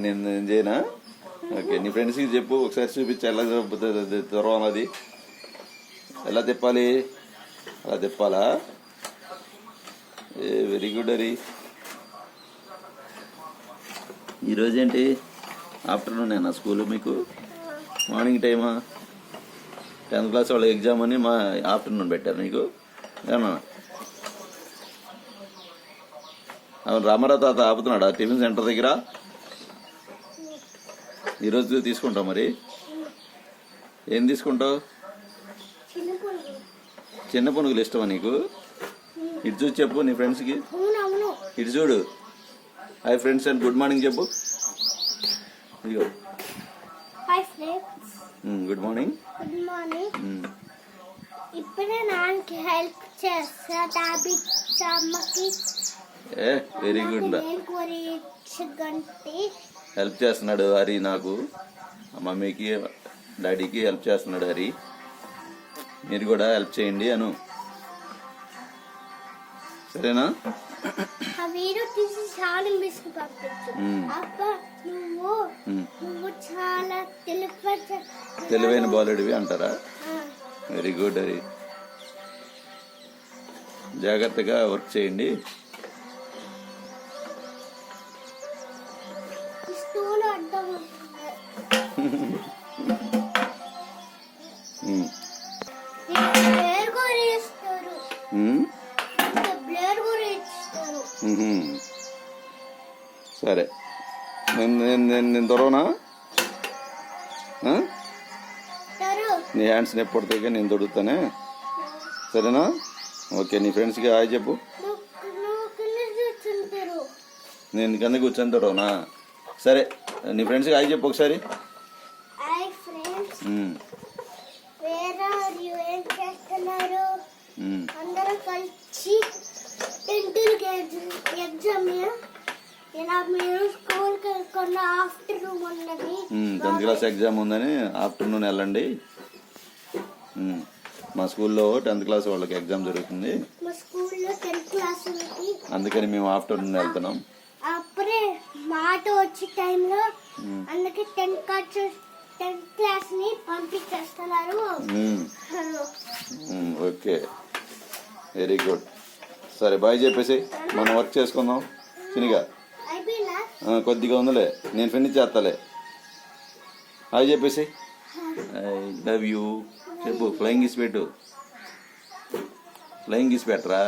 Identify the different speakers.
Speaker 1: నేను చేయనా? ఓకే, నీ ఫ్రెండ్స్కి చెప్పు, ఒకసారి చూపించు ఎలా త్వరం అది ఎలా తిప్పాలి, అలా తిప్పాలా? Very good Hari. ఈరోజేంటి ఆఫ్టర్నూనేనా స్కూల్ మీకు? మార్నింగ్ టైమా? 10th క్లాస్ వాళ్ళ ఎగ్జామ్ అని మా ఆఫ్టర్నూన్ పెట్టారు మీకు ఏమన్నా? అవును, రామారావు తాత ఆపుతున్నాడా టిఫిన్ సెంటర్ దగ్గర? ఈరోజు తీసుకుంటావు మరి? ఏం తీసుకుంటావు? చిన్న పునుగులు ఇష్టమా నీకు? ఇటు చూసి చెప్పు నీ ఫ్రెండ్స్కి. ఇటు చూడు, hi friends and good morning చెప్పు. ఇదిగో గుడ్ మార్నింగ్.
Speaker 2: Good morning. ఇప్పుడే నాన్నకి హెల్ప్ చేస్తా అమ్మకి.
Speaker 1: Very good. హెల్ప్ చేస్తున్నాడు హరి నాకు, మమ్మీకి డాడీకి హెల్ప్ చేస్తున్నాడు హరి. మీరు కూడా హెల్ప్ చేయండి అను, సరేనా? తెలివైన బాలుడివి అంటారా? Very good Hari. జాగ్రత్తగా వర్క్ చేయండి. సరే, నేను దొరవనా? నీ హ్యాండ్స్ ఎప్పటికే నేను దొరుకుతానే, సరేనా? ఓకే, నీ ఫ్రెండ్స్కి హాయ్ చెప్పు. నేను కింద కూర్చొని దొరవనా? సరే, నీ ఫ్రెండ్స్కి హాయ్ చెప్పు ఒకసారి. టెన్త్ క్లాస్ ఎగ్జామ్ ఉందని ఆఫ్టర్నూన్ వెళ్ళండి. మా స్కూల్లో 10th క్లాస్ వాళ్ళకి ఎగ్జామ్ జరుగుతుంది, అందుకని మేము ఆఫ్టర్నూన్ వెళ్తున్నాం.
Speaker 2: అప్పుడే మాట వచ్చే టైంలో అందుకే 10th క్లాస్ ని పంపించేస్తున్నారు.
Speaker 1: Okay, very good. సరే, బాయ్ చెప్పేసి మనం వర్క్ చేసుకుందాం. చినిగా కొద్దిగా ఉందిలే, నేను ఫినిష్ చేస్తాలే. హాయ్ చెప్పేసి. ఐ లవ్ యూ చెప్పు. ఫ్లయింగ్ కిస్ పెట్టు. ఫ్లయింగ్ కిస్ పెట్టరా?